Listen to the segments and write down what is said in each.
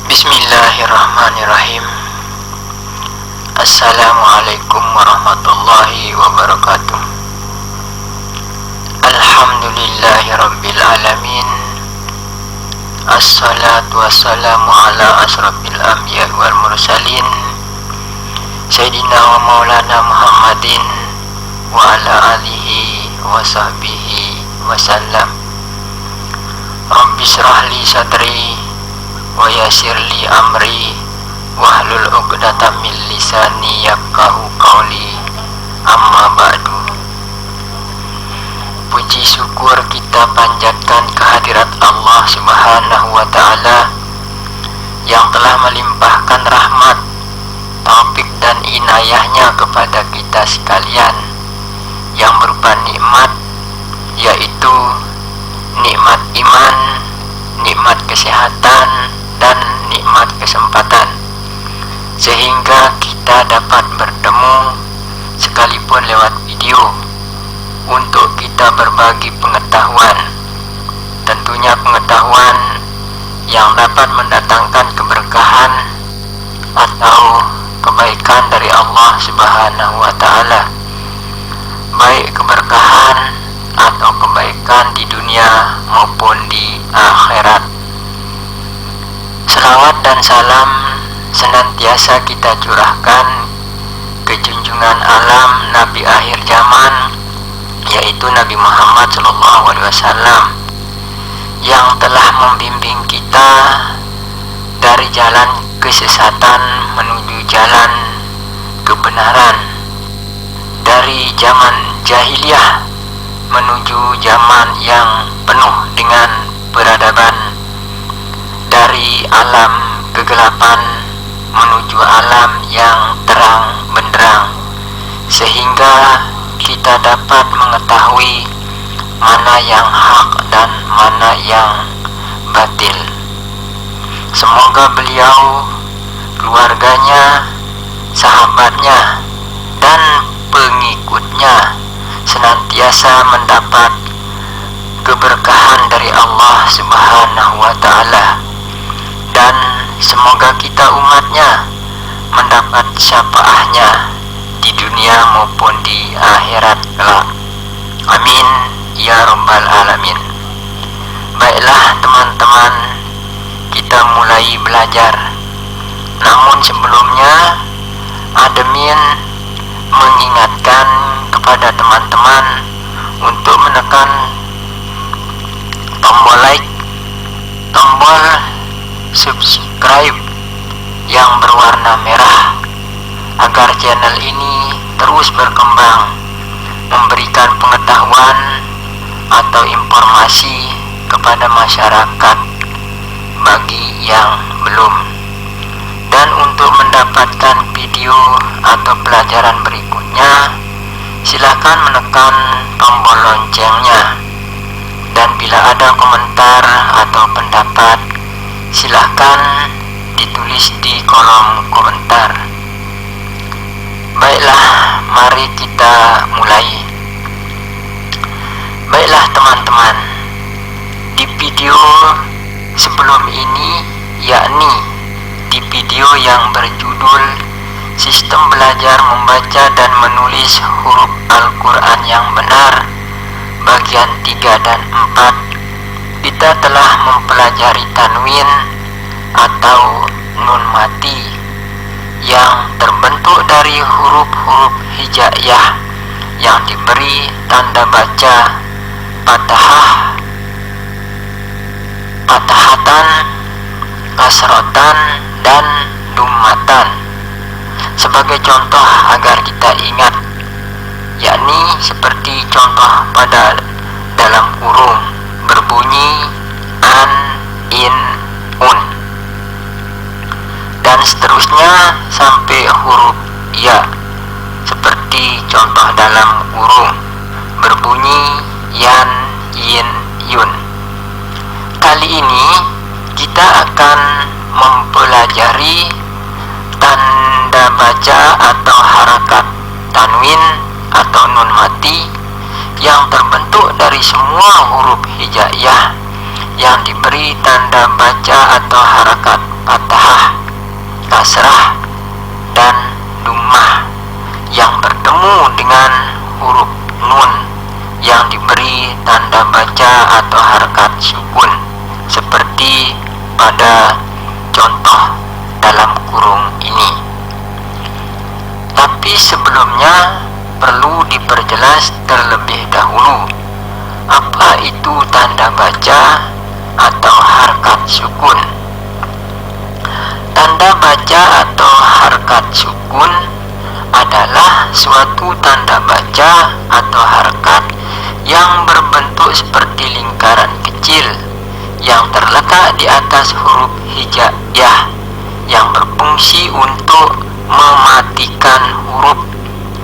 Bismillahirrahmanirrahim. Assalamualaikum warahmatullahi wabarakatuh. Alhamdulillahi rabbil alamin. Assalatu wassalamu ala asrafil anbiya wal mursalin Sayyidina wa maulana Muhammadin wa ala alihi wa sahbihi wa sallam. Rabbi shrah li sadri wa yassir li amri wahlul 'uqdatam min lisani yafqahu qawli. Amma ba'du. Puji syukur kita panjatkan kehadirat Allah Subhanahu wa ta'ala yang telah melimpahkan rahmat, taufik dan inayahnya kepada kita sekalian, yang berupa nikmat, yaitu nikmat iman, nikmat kesehatan, dan nikmat kesempatan, sehingga kita dapat bertemu sekalipun lewat video untuk kita berbagi pengetahuan, tentunya pengetahuan yang dapat mendatangkan keberkahan atau kebaikan dari Allah Subhanahu wa ta'ala, baik keberkahan atau kebaikan di dunia maupun di akhirat. Selawat dan salam senantiasa kita curahkan ke junjungan alam Nabi akhir zaman, yaitu Nabi Muhammad SAW, yang telah membimbing kita dari jalan kesesatan menuju jalan kebenaran, dari zaman jahiliyah menuju zaman yang penuh dengan peradaban, dari alam kegelapan menuju alam yang terang benderang, sehingga kita dapat mengetahui mana yang hak dan mana yang batil. Semoga beliau, keluarganya, sahabatnya, dan pengikutnya senantiasa mendapat keberkahan dari Allah Subhanahu wa ta'ala, dan semoga kita umatnya mendapat syafaatnya di dunia maupun di akhirat kelak. Amin ya rabbal alamin. Baiklah teman-teman, kita mulai belajar. Namun sebelumnya, admin mengingatkan kepada teman-teman untuk menekan tombol like, tombol subscribe yang berwarna merah, agar channel ini terus berkembang, memberikan pengetahuan atau informasi kepada masyarakat bagi yang belum. Dan untuk mendapatkan video atau pelajaran berikutnya, silakan menekan tombol loncengnya. Dan bila ada komentar atau pendapat, silakan ditulis di kolom komentar. Baiklah, mari kita mulai. Baiklah teman-teman, di video sebelum ini, yakni di video yang berjudul Sistem Belajar Membaca dan Menulis Huruf Al-Quran yang Benar, bagian 3 dan 4, kita telah mempelajari tanwin atau nun mati yang terbentuk dari huruf-huruf hijaiyah yang diberi tanda baca fathah, fathatan, kasrotan, dan dummatan. Sebagai contoh agar kita ingat, yakni seperti contoh pada dalam kurung berbunyi an, in, un, dan seterusnya sampai huruf ya, seperti contoh dalam kurung berbunyi yan, yin, yun. Kali ini kita akan mempelajari tanda baca atau harakat tanwin atau nun mati yang terbentuk dari semua huruf hijaiyah yang diberi tanda baca atau harakat. fathah, kasrah, dan dhammah yang bertemu dengan huruf nun yang diberi tanda baca atau harakat sukun seperti pada contoh dalam kurung ini. Tapi sebelumnya perlu diperjelas terlebih dahulu apa itu tanda baca atau harakat sukun. Tanda baca atau harakat sukun adalah suatu tanda baca atau harakat yang berbentuk seperti lingkaran kecil yang terletak di atas huruf hijaiyah yang berfungsi untuk mematikan huruf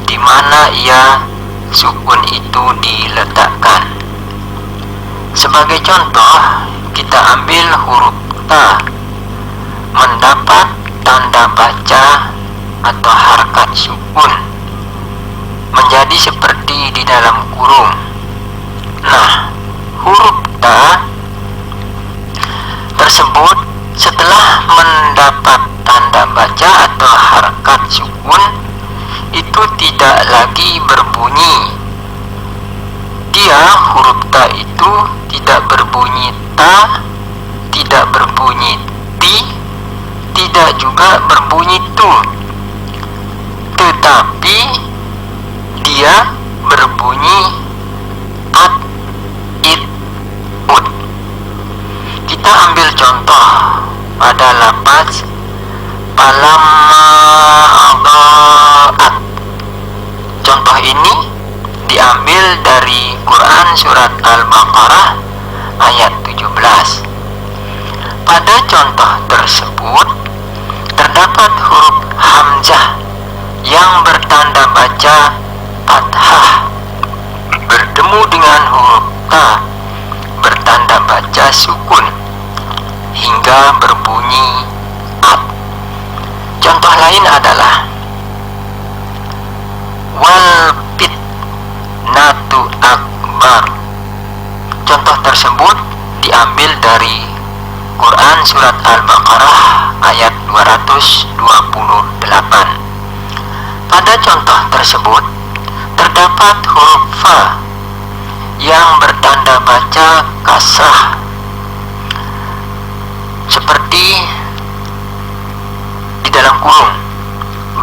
di mana ia sukun itu diletakkan. Sebagai contoh, kita ambil huruf ta mendapat tanda baca atau harakat sukun menjadi seperti di dalam kurung. Nah, huruf ta tersebut setelah mendapat tanda baca atau harakat sukun itu tidak lagi berbunyi. Dia, huruf ta itu tidak berbunyi ta, tidak berbunyi ti, tidak juga berbunyi tu, tetapi dia berbunyi at, it, ut. Kita ambil contoh pada lafaz falamma adaat. Contoh ini diambil dari Quran surat Al-Baqarah ayat 17. Pada contoh tersebut terdapat huruf hamzah yang bertanda baca fathah bertemu dengan huruf ta bertanda baca sukun hingga berbunyi at. Contoh lain adalah wal fitnatu akbar. Contoh tersebut diambil dari Quran surat Al-Baqarah ayat 228. Pada contoh tersebut terdapat huruf fa yang bertanda baca kasrah seperti di dalam kurung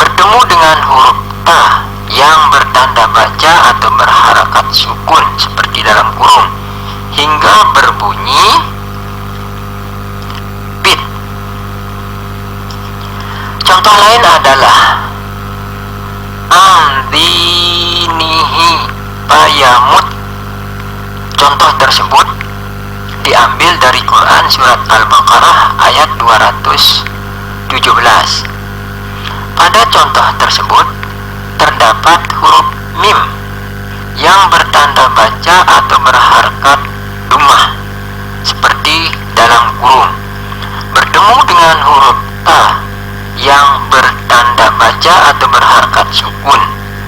bertemu dengan huruf ta yang bertanda baca atau berharakat sukun seperti dalam kurung hingga berbunyi bit. Contoh lain adalah amdinihi payamut. Contoh tersebut diambil dari Quran surat Al-Baqarah ayat 217. Pada contoh tersebut terdapat huruf mim yang bertanda baca atau berharakat dhammah seperti dalam kurung bertemu dengan huruf ta yang bertanda baca atau berharakat sukun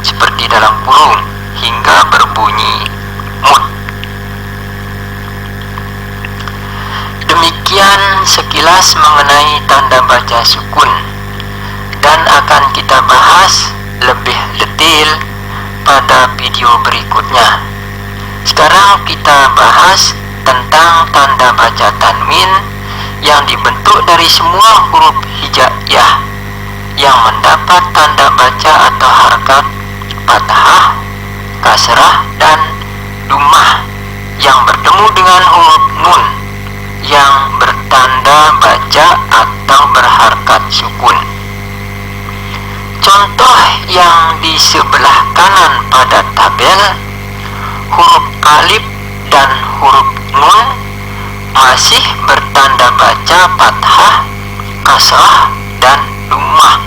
seperti dalam kurung hingga berbunyi mut. Demikian sekilas mengenai tanda baca sukun, dan akan kita bahas lebih detail pada video berikutnya. Sekarang kita bahas tentang tanda baca tanwin yang dibentuk dari semua huruf hijaiyah yang mendapat tanda baca atau harakat fathah, kasrah, dan dhammah yang bertemu dengan huruf nun yang bertanda baca atau berharakat sukun. Contoh yang di sebelah kanan pada tabel, huruf alif dan huruf nun masih bertanda baca fathah, kasrah, dan dhammah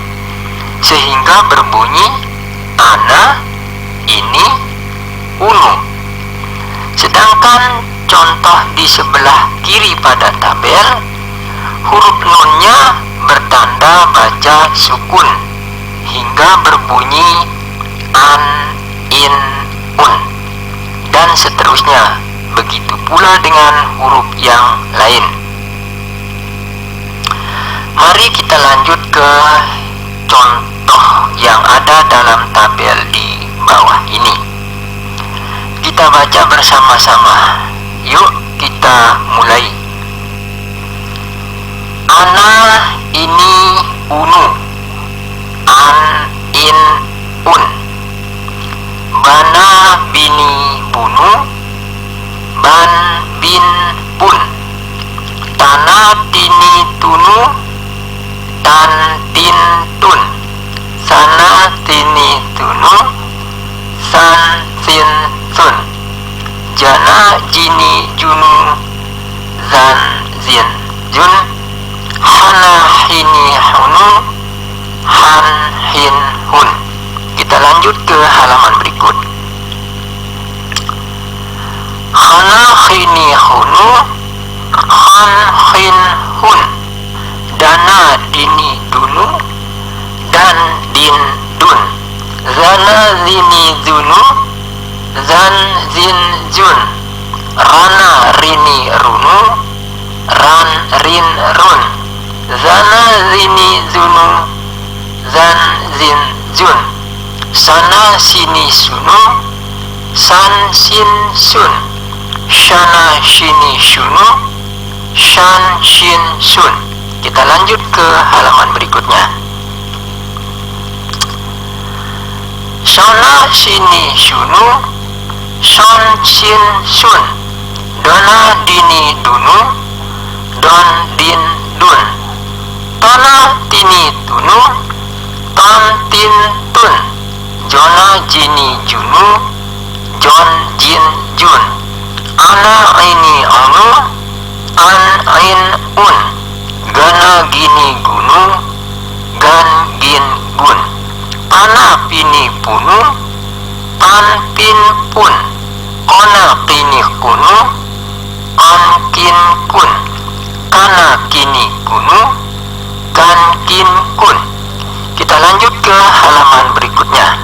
sehingga berbunyi ana, ini, unu. Sedangkan contoh di sebelah kiri pada tabel, huruf nunnya bertanda baca sukun hingga berbunyi an, in, un, dan seterusnya. Begitu pula dengan huruf yang lain. Mari kita lanjut ke contoh yang ada dalam tabel di bawah ini. Kita baca bersama-sama. Yuk kita mulai. Ana ini unu, an in un, bana bini bunu, ban bin pun, tanah tini tunu, tan tin tun, sana tini tunu, san sin sun, jana jini junu, zan zin jun, hana hini hunu, han hin hun. Kita lanjut ke halaman berikut. Hana hini hunu, han hin hun, dana dini dunu, dan din dun, zana zini zunu, zan zin jun, rana rini runu, ran rin run, zana zini zunu, zan zin jun, sana sini sunu, san sin sun, shana shini shunu, shan shin sun. Kita lanjut ke halaman berikutnya. Shana shini shunu, shan shin sun, dona dini dunu, don din dun, tana tini tunu, tan tin tun, jona jini junu, jon jin jun, ana ini anu, an ain un, gana gini gunu, gan gin gun, pana pini punu, pan pin pun, kona pini kunu, an kin kun, kana kini kunu, kan kin kun. Kita lanjut ke halaman berikutnya.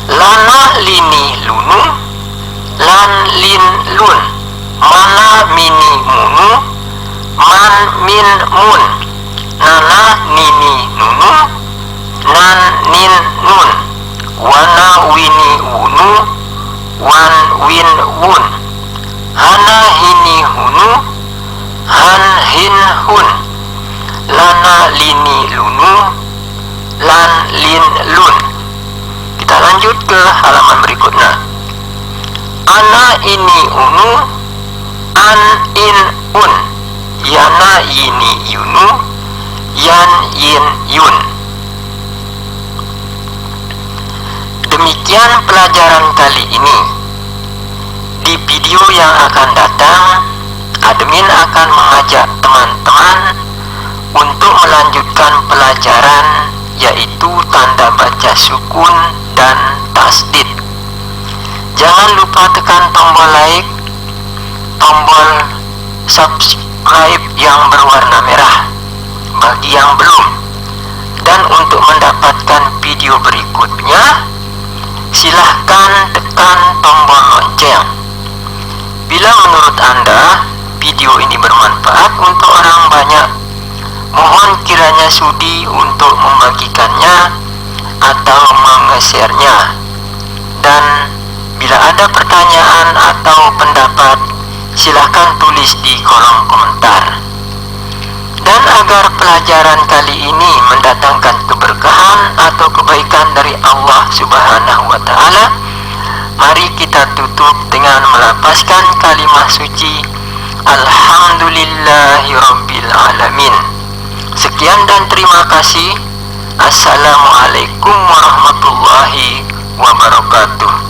Lana lini lunu, lan lin lun, mana mini munu, man min mun, nana nini nunu, nan nin nun, wana wini wunu, wan win wun, hana hini hunu, han hin hun, lana lini lunu, lan lin lun. Kita lanjut ke halaman berikutnya. Ana ini unu, an in un, yana yini yunu, yan yin yun. Demikian pelajaran kali ini. Di video yang akan datang, admin akan mengajak teman-teman untuk melanjutkan pelajaran, yaitu tanda baca sukun dan tasdid. Jangan lupa tekan tombol like, tombol subscribe yang berwarna merah bagi yang belum. Dan untuk mendapatkan video berikutnya, silahkan tekan tombol lonceng. Bila menurut Anda video ini bermanfaat untuk orang banyak, mohon kiranya sudi untuk membagikannya atau menge-share-nya. Dan bila ada pertanyaan atau pendapat, silahkan tulis di kolom komentar. Dan agar pelajaran kali ini mendatangkan keberkahan atau kebaikan dari Allah Subhanahu wa Ta'ala, mari kita tutup dengan melafazkan kalimat suci Alhamdulillahirabbil alamin. Sekian dan terima kasih. Assalamualaikum warahmatullahi wabarakatuh.